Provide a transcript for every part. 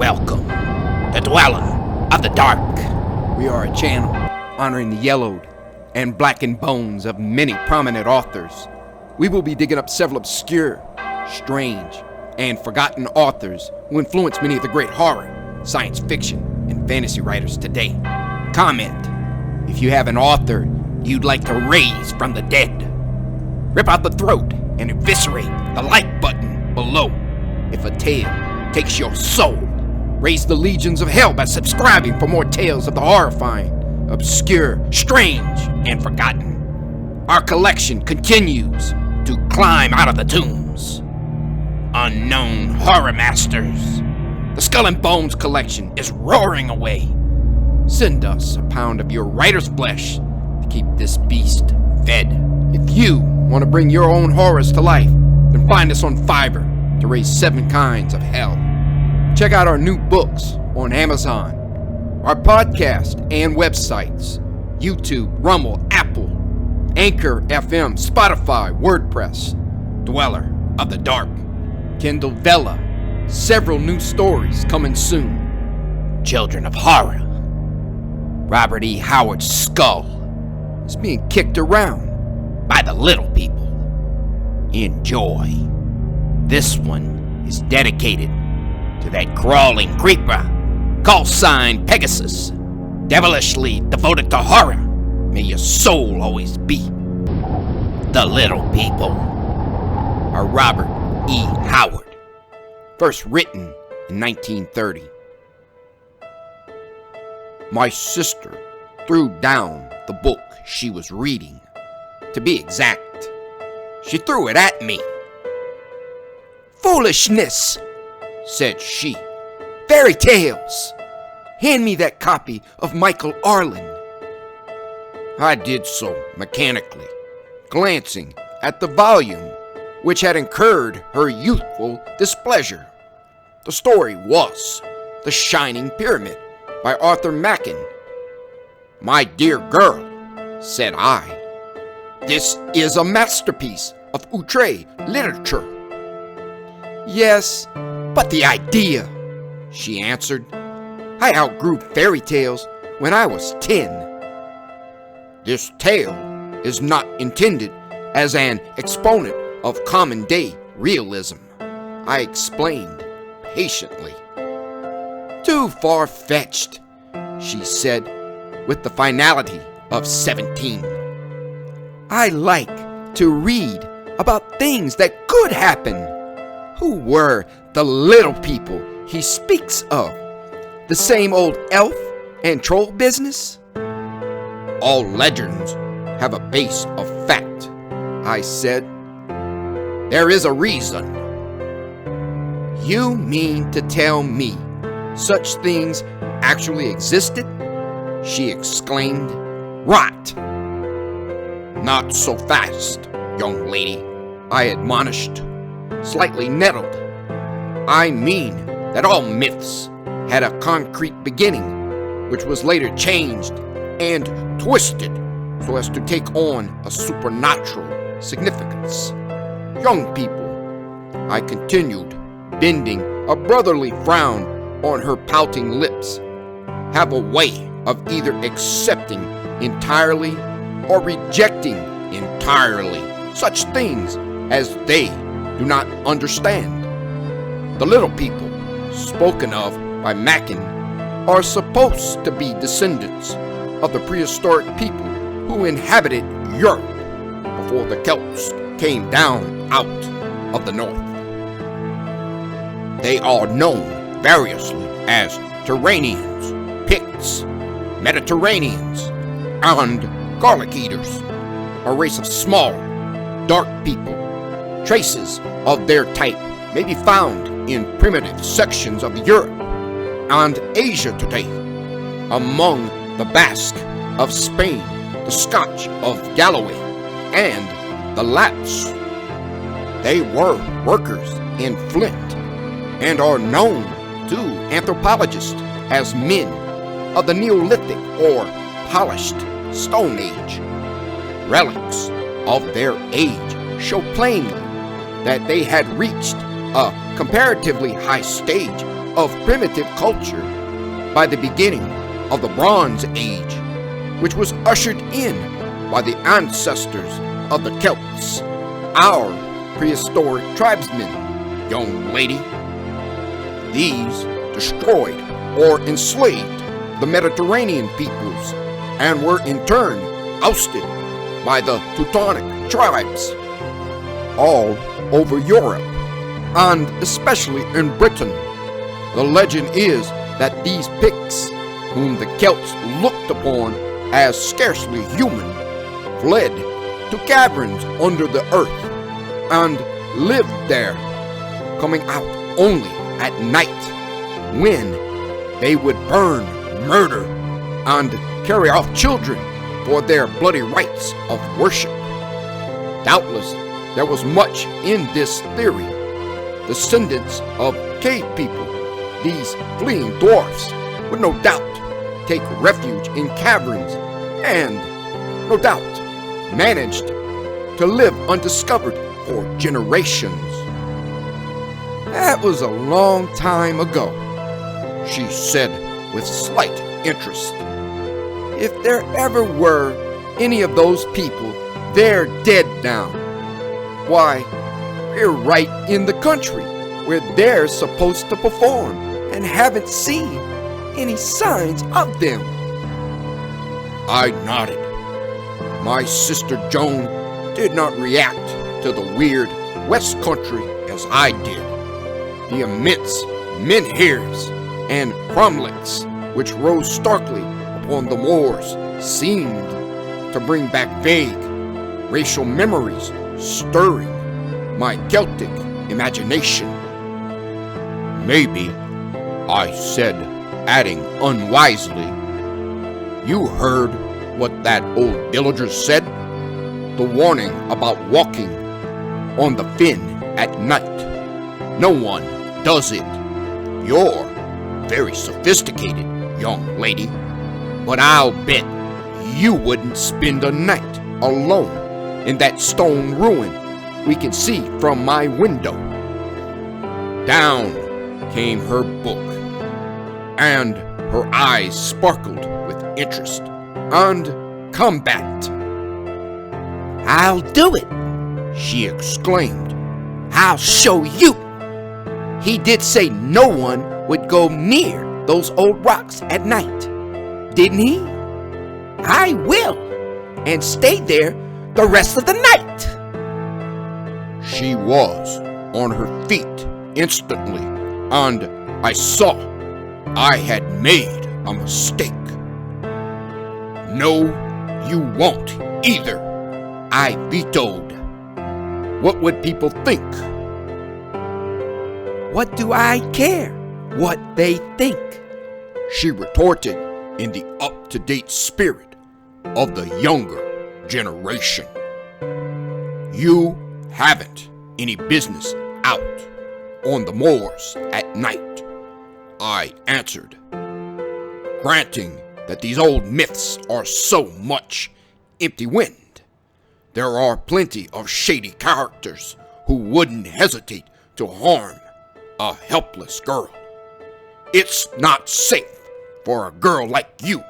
Welcome, the Dweller of the Dark. We are a channel honoring the yellowed and blackened bones of many prominent authors. We will be digging up several obscure, strange, and forgotten authors who influenced many of the great horror, science fiction, and fantasy writers today. Comment if you have an author you'd like to raise from the dead. Rip out the throat and eviscerate the like button below. If a tale takes your soul, raise the legions of hell by subscribing for more tales of the horrifying, obscure, strange, and forgotten. Our collection continues to climb out of the tombs. Unknown horror masters. The Skull and Bones collection is roaring away. Send us a pound of your writer's flesh to keep this beast fed. If you want to bring your own horrors to life, then find us on FIVERR to raise 7 kinds of hell. Check out our new books on Amazon, our podcast and websites, YouTube, Rumble, Apple, Anchor FM, Spotify, WordPress, Dweller of the Dark, Kindle Vella, several new stories coming soon. Children of Horror. Robert E. Howard's skull is being kicked around by the little people. Enjoy. This one is dedicated to that crawling creeper, call sign Pegasus, devilishly devoted to horror. May your soul always be. The Little People are Robert E. Howard, first written in 1930. My sister threw down the book she was reading. To be exact, she threw it at me. "Foolishness," said she. "Fairy tales. Hand me that copy of Michael Arlen." I did so mechanically, glancing at the volume which had incurred her youthful displeasure. The story was The Shining Pyramid by Arthur Machen. "My dear girl," said I, "this is a masterpiece of outre literature." "Yes, but the idea," she answered. "I outgrew fairy tales when I was 10. This tale is not intended as an exponent of common-day realism," I explained patiently. "Too far-fetched," she said with the finality of 17. "I like to read about things that could happen." Who were the little people he speaks of? The same old elf and troll business? "All legends have a base of fact," I said. "There is a reason." "You mean to tell me such things actually existed?" she exclaimed. "Rot!" "Not so fast, young lady," I admonished, slightly nettled. "I mean that all myths had a concrete beginning, which was later changed and twisted so as to take on a supernatural significance. Young people," I continued, bending a brotherly frown on her pouting lips, "have a way of either accepting entirely or rejecting entirely such things as they do not understand. The little people spoken of by Machen are supposed to be descendants of the prehistoric people who inhabited Europe before the Celts came down out of the north. They are known variously as Turanians, Picts, Mediterraneans, and garlic eaters, a race of small, dark people. Traces of their type may be found in primitive sections of Europe and Asia today, among the Basque of Spain, the Scotch of Galloway, and the Lapps. They were workers in flint and are known to anthropologists as men of the Neolithic or polished Stone Age. Relics of their age show plainly that they had reached a comparatively high stage of primitive culture by the beginning of the Bronze Age, which was ushered in by the ancestors of the Celts, our prehistoric tribesmen, young lady. These destroyed or enslaved the Mediterranean peoples and were in turn ousted by the Teutonic tribes all over Europe, and especially in Britain. The legend is that these Picts, whom the Celts looked upon as scarcely human, fled to caverns under the earth and lived there, coming out only at night, when they would burn, murder, and carry off children for their bloody rites of worship. Doubtless there was much in this theory. Descendants of cave people, these fleeing dwarfs, would no doubt take refuge in caverns and, no doubt, managed to live undiscovered for generations. That was a long time ago, she said with slight interest. If there ever were any of those people, they're dead now. Why, we're right in the country where they're supposed to perform and haven't seen any signs of them. I nodded. My sister Joan did not react to the weird West Country as I did. The immense menhirs and cromlechs which rose starkly upon the moors seemed to bring back vague racial memories, stirring my Celtic imagination. Maybe, I said, adding unwisely, you heard what that old villager said? The warning about walking on the fen at night. No one does it. You're very sophisticated, young lady, but I'll bet you wouldn't spend a night alone in that stone ruin we can see from my window. Down came her book, and her eyes sparkled with interest and combat. I'll do it, she exclaimed. I'll show you. He did say no one would go near those old rocks at night, didn't he? I will, and stay there the rest of the night. She was on her feet instantly, and I saw I had made a mistake. No, you won't either, I vetoed. What would people think? What do I care what they think? She retorted in the up-to-date spirit of the younger generation. You haven't any business out on the moors at night, I answered. Granting that these old myths are so much empty wind, there are plenty of shady characters who wouldn't hesitate to harm a helpless girl. It's not safe for a girl like you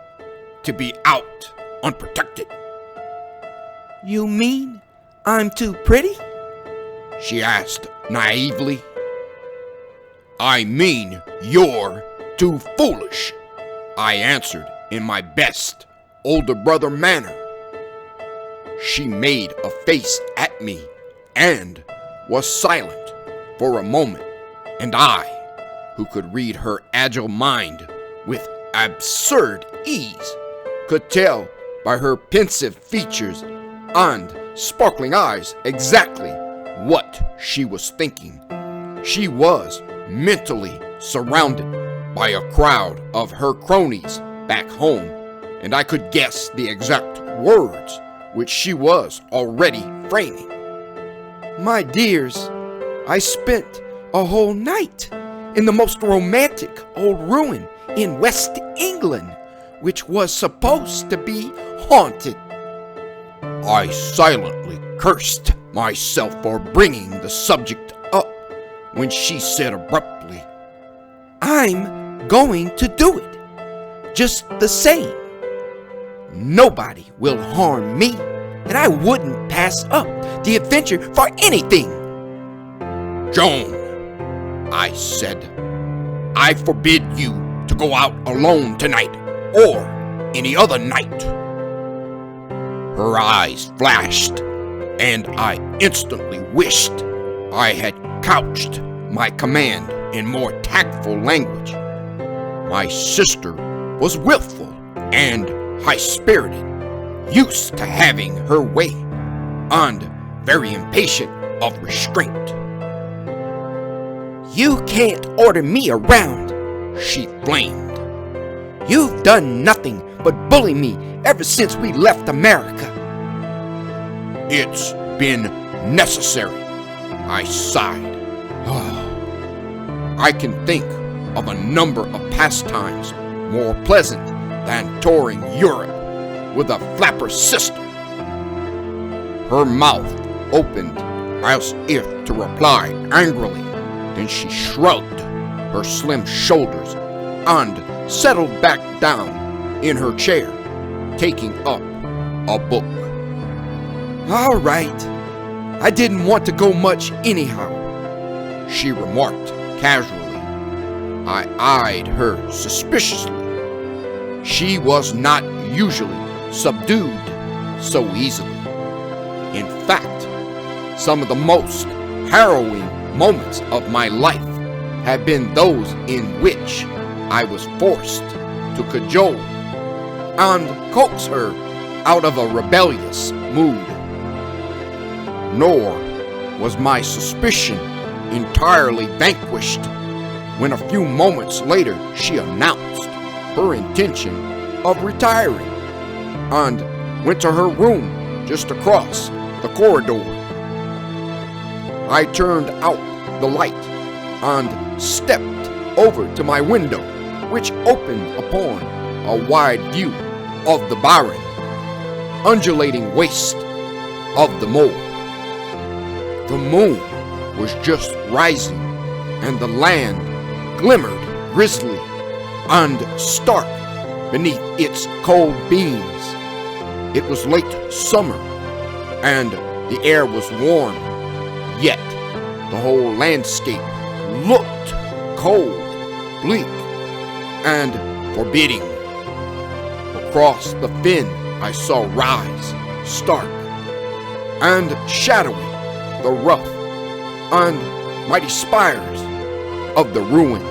to be out unprotected. You mean I'm too pretty? She asked naively. I mean you're too foolish, I answered in my best older brother manner. She made a face at me and was silent for a moment, and I, who could read her agile mind with absurd ease, could tell by her pensive features and sparkling eyes exactly what she was thinking. She was mentally surrounded by a crowd of her cronies back home, and I could guess the exact words which she was already framing. My dears, I spent a whole night in the most romantic old ruin in West England, which was supposed to be haunted. I silently cursed myself for bringing the subject up when she said abruptly, I'm going to do it. Just the same. Nobody will harm me, and I wouldn't pass up the adventure for anything. Joan, I said, I forbid you to go out alone tonight or any other night. Her eyes flashed, and I instantly wished I had couched my command in more tactful language. My sister was willful and high-spirited, used to having her way, and very impatient of restraint. You can't order me around, she flamed. You've done nothing but bully me ever since we left America. It's been necessary, I sighed. I can think of a number of pastimes more pleasant than touring Europe with a flapper sister. Her mouth opened as if to reply angrily, then she shrugged her slim shoulders and settled back down in her chair, taking up a book. All right, I didn't want to go much anyhow, she remarked casually. I eyed her suspiciously. She was not usually subdued so easily. In fact, some of the most harrowing moments of my life have been those in which I was forced to cajole and coax her out of a rebellious mood. Nor was my suspicion entirely vanquished when a few moments later she announced her intention of retiring and went to her room just across the corridor. I turned out the light and stepped over to my window, which opened upon a wide view of the barren, undulating waste of the moor. The moon was just rising, and the land glimmered grisly and stark beneath its cold beams. It was late summer, and the air was warm, yet the whole landscape looked cold, bleak, and forbidding. Across the fen I saw rise, stark and shadowy, the rough and mighty spires of the ruins.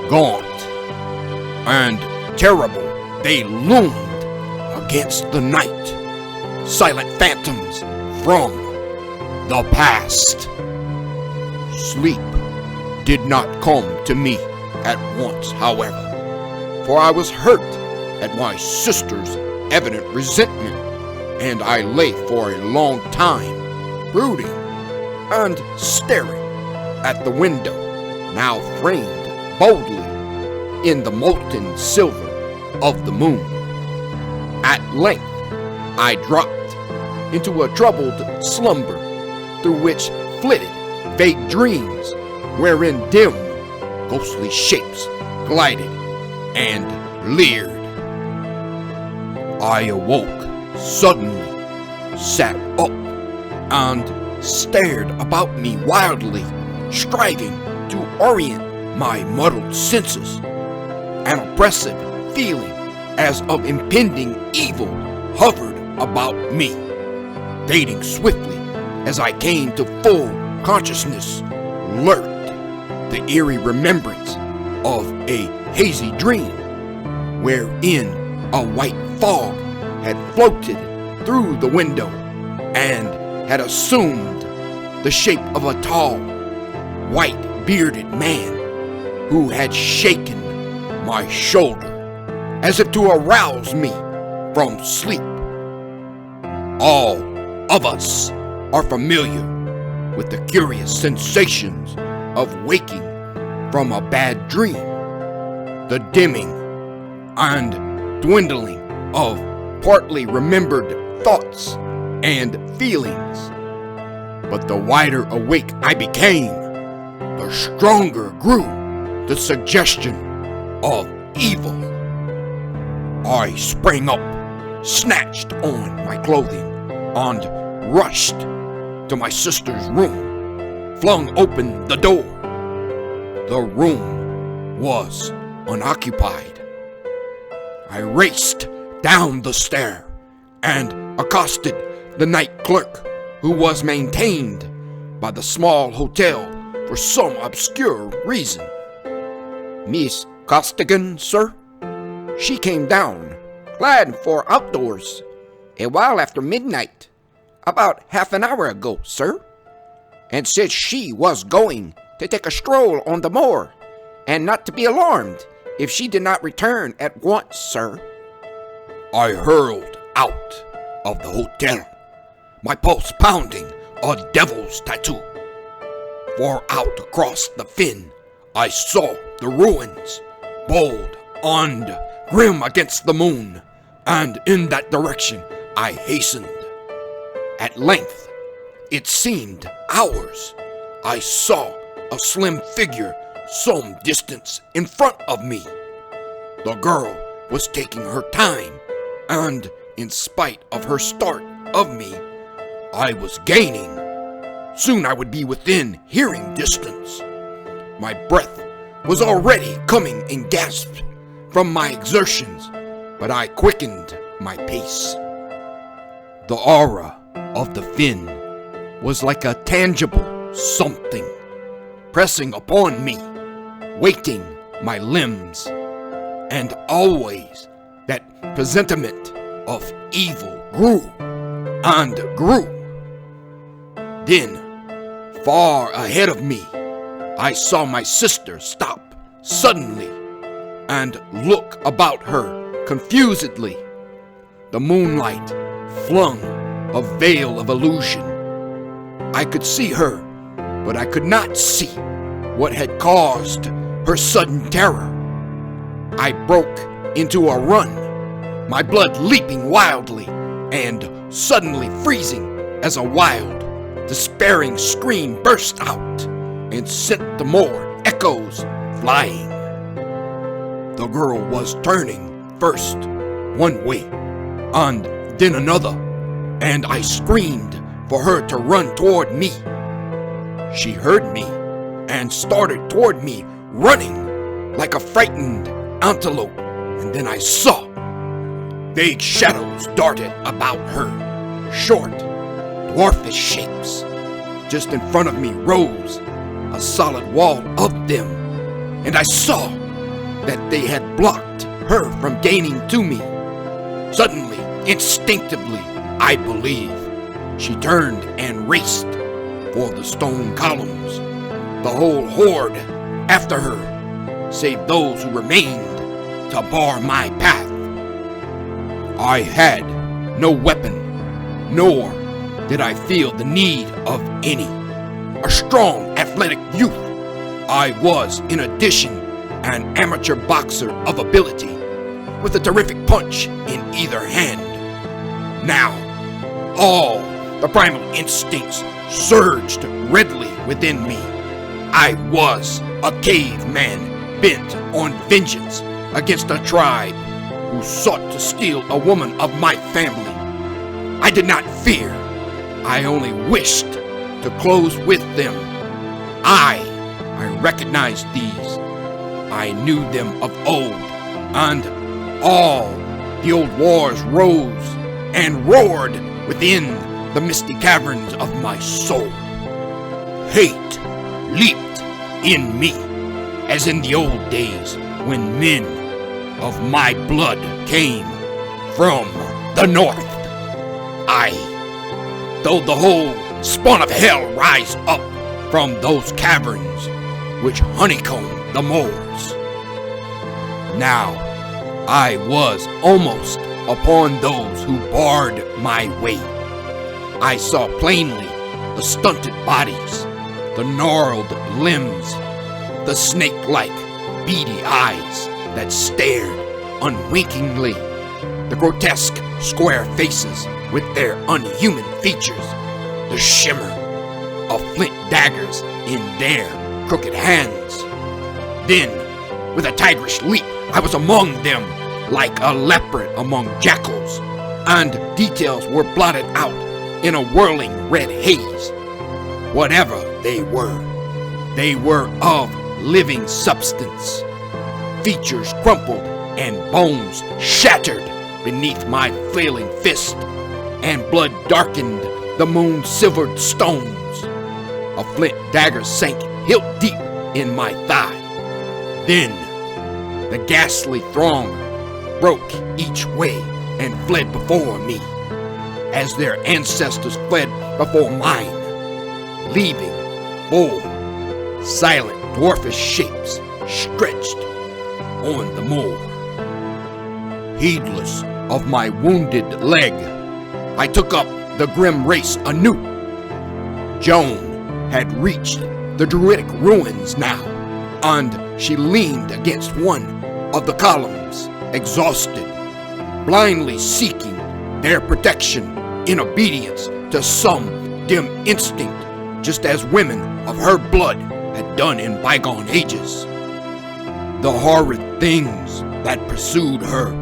Gaunt and terrible they loomed against the night, silent phantoms from the past. Sleep did not come to me at once, however, for I was hurt at my sister's evident resentment, and I lay for a long time, brooding and staring at the window, now framed boldly in the molten silver of the moon. At length, I dropped into a troubled slumber through which flitted vague dreams, wherein dim, ghostly shapes glided and leered. I awoke suddenly, sat up, and stared about me wildly, striving to orient my muddled senses. An oppressive feeling as of impending evil hovered about me. Fading swiftly as I came to full consciousness, lurked the eerie remembrance of a hazy dream, wherein a white fog had floated through the window and had assumed the shape of a tall, white-bearded man who had shaken my shoulder as if to arouse me from sleep. All of us are familiar with the curious sensations of waking from a bad dream, the dimming and dwindling of partly remembered thoughts and feelings. But the wider awake I became, the stronger grew the suggestion of evil. I sprang up, snatched on my clothing, and rushed to my sister's room, flung open the door. The room was unoccupied. I raced down the stair and accosted the night clerk, who was maintained by the small hotel for some obscure reason. Miss Costigan, sir? She came down, clad for outdoors, a while after midnight, about half an hour ago, sir, and said she was going to take a stroll on the moor, and not to be alarmed if she did not return at once, sir. I hurled out of the hotel, my pulse pounding a devil's tattoo. Far out across the fen, I saw the ruins, bold and grim against the moon, and in that direction I hastened. At length, it seemed hours, I saw a slim figure some distance in front of me. The girl was taking her time, and in spite of her start of me, I was gaining. Soon I would be within hearing distance. My breath was already coming in gasps from my exertions, but I quickened my pace. The aura of the fen was like a tangible something pressing upon me, weighting my limbs, and always that presentiment of evil grew and grew. Then, far ahead of me, I saw my sister stop suddenly and look about her confusedly. The moonlight flung a veil of illusion. I could see her, but I could not see what had caused her sudden terror. I broke into a run, my blood leaping wildly and suddenly freezing as a wild, despairing scream burst out and sent the moor echoes flying. The girl was turning first one way and then another, and I screamed for her to run toward me. She heard me and started toward me, running like a frightened antelope, and then I saw vague shadows darted about her, short, dwarfish shapes. Just in front of me rose a solid wall of them, and I saw that they had blocked her from gaining to me. Suddenly, instinctively, I believe, she turned and raced for the stone columns, the whole horde after her, save those who remained to bar my path. I had no weapon, nor did I feel the need of any. A strong, athletic youth, I was, in addition, an amateur boxer of ability, with a terrific punch in either hand. Now, all the primal instincts surged redly within me. I was a caveman bent on vengeance against a tribe who sought to steal a woman of my family. I did not fear. I only wished to close with them. I recognized these. I knew them of old, and all the old wars rose and roared within the misty caverns of my soul. Hate leaped in me, as in the old days when men of my blood came from the north. Though the whole spawn of hell rise up from those caverns which honeycomb the moors. Now I was almost upon those who barred my way. I saw plainly the stunted bodies, the gnarled limbs, the snake-like beady eyes that stared unwinkingly, the grotesque square faces with their unhuman features, the shimmer of flint daggers in their crooked hands. Then, with a tigerish leap, I was among them, like a leopard among jackals, and details were blotted out in a whirling red haze. Whatever they were of living substance. Features crumpled and bones shattered beneath my flailing fist, and blood darkened the moon-silvered stones. A flint dagger sank hilt deep in my thigh. Then the ghastly throng broke each way and fled before me, as their ancestors fled before mine, leaving 4 silent dwarfish shapes stretched on the moor. Heedless of my wounded leg, I took up the grim race anew. Joan had reached the druidic ruins now, and she leaned against one of the columns, exhausted, blindly seeking their protection in obedience to some dim instinct, just as women of her blood had done in bygone ages. The horrid things that pursued her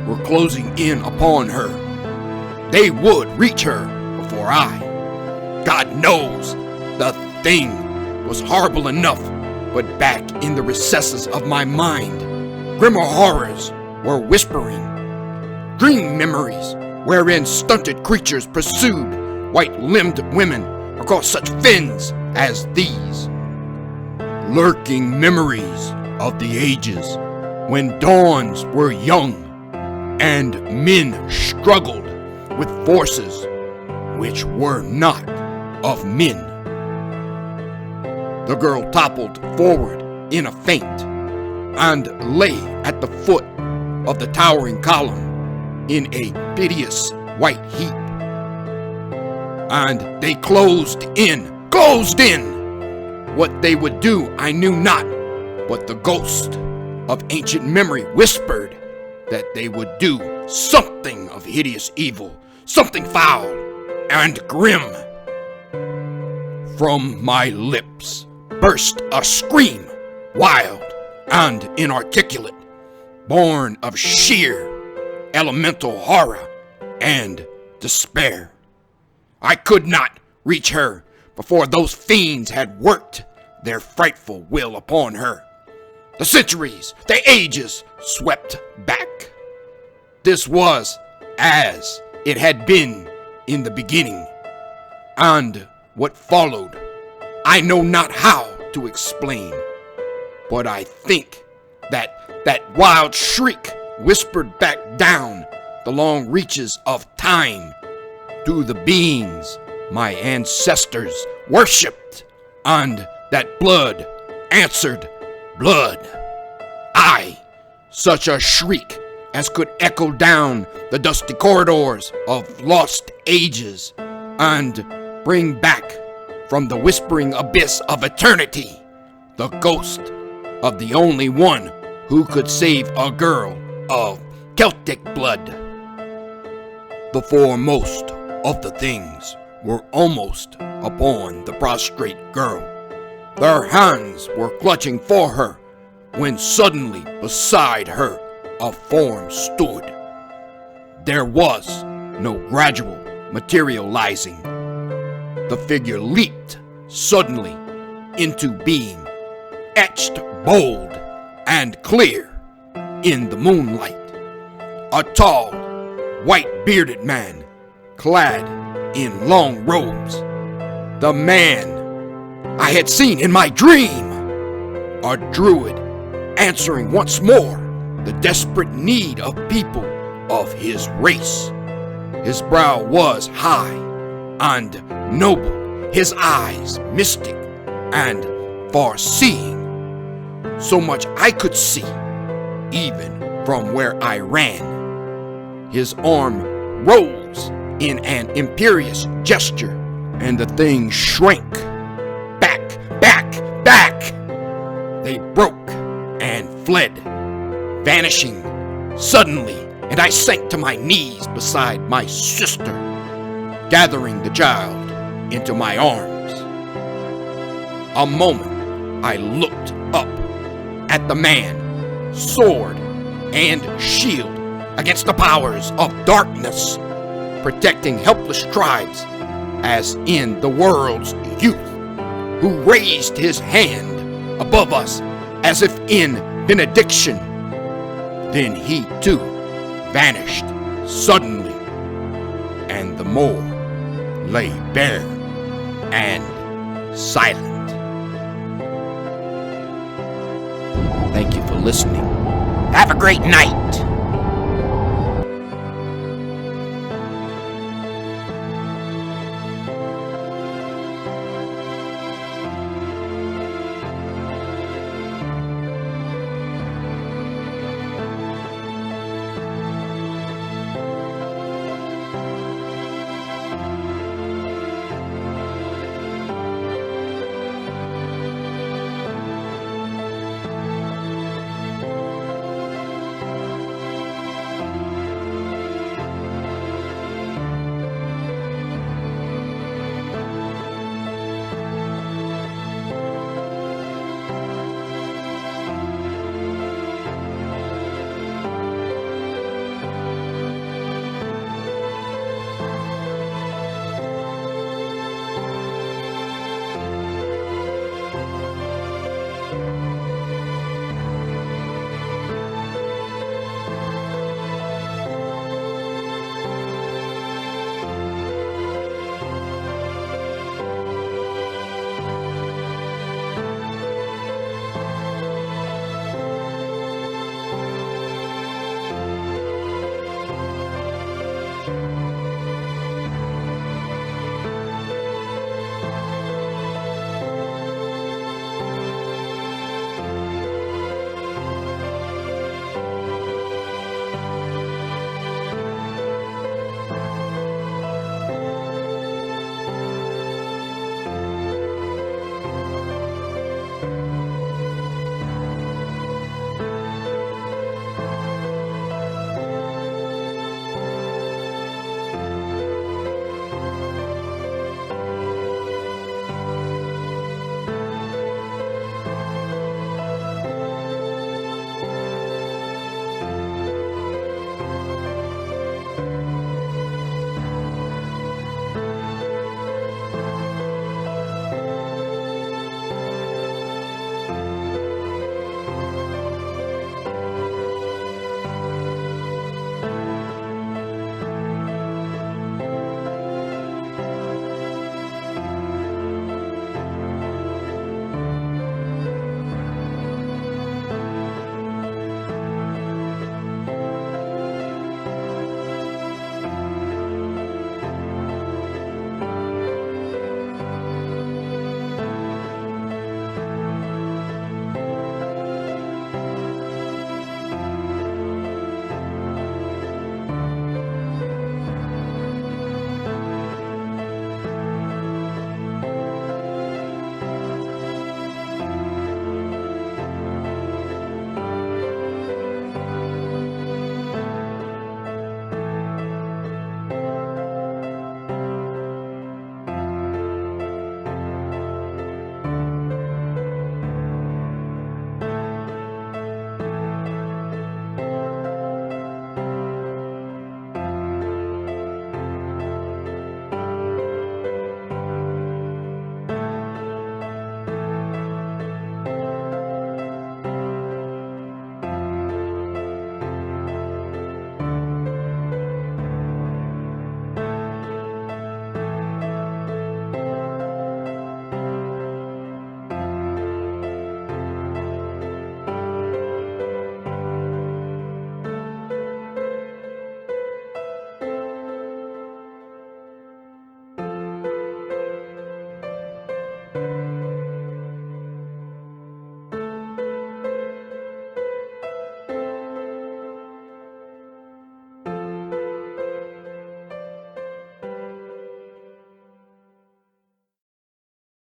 were closing in upon her. They would reach her before I. God knows the thing was horrible enough, but back in the recesses of my mind, grimmer horrors were whispering. Dream memories wherein stunted creatures pursued white-limbed women across such fens as these. Lurking memories of the ages when dawns were young and men struggled with forces which were not of men. The girl toppled forward in a faint and lay at the foot of the towering column in a piteous white heap. And they closed in. What they would do I knew not, but the ghost of ancient memory whispered that they would do something of hideous evil, something foul and grim. From my lips burst a scream, wild and inarticulate, born of sheer elemental horror and despair. I could not reach her before those fiends had worked their frightful will upon her. The centuries, the ages swept back. This was as it had been in the beginning, and what followed, I know not how to explain, but I think that wild shriek whispered back down the long reaches of time to the beings my ancestors worshipped, and that blood answered blood. Aye, such a shriek as could echo down the dusty corridors of lost ages and bring back from the whispering abyss of eternity the ghost of the only one who could save a girl of Celtic blood. The foremost of the things were almost upon the prostrate girl. Their hands were clutching for her when suddenly beside her a form stood. There was no gradual materializing. The figure leaped suddenly into being, etched bold and clear in the moonlight. A tall, white-bearded man, clad in long robes. The man I had seen in my dream. A druid answering once more the desperate need of people of his race. His brow was high and noble, his eyes mystic and far-seeing. So much I could see, even from where I ran. His arm rose in an imperious gesture, and the thing shrank. Back, back, back! They broke and fled, vanishing suddenly, and I sank to my knees beside my sister, gathering the child into my arms. A moment I looked up at the man, sword and shield against the powers of darkness, protecting helpless tribes, as in the world's youth, who raised his hand above us as if in benediction. Then he too vanished suddenly, and the moor lay bare and silent. Thank you for listening. Have a great night.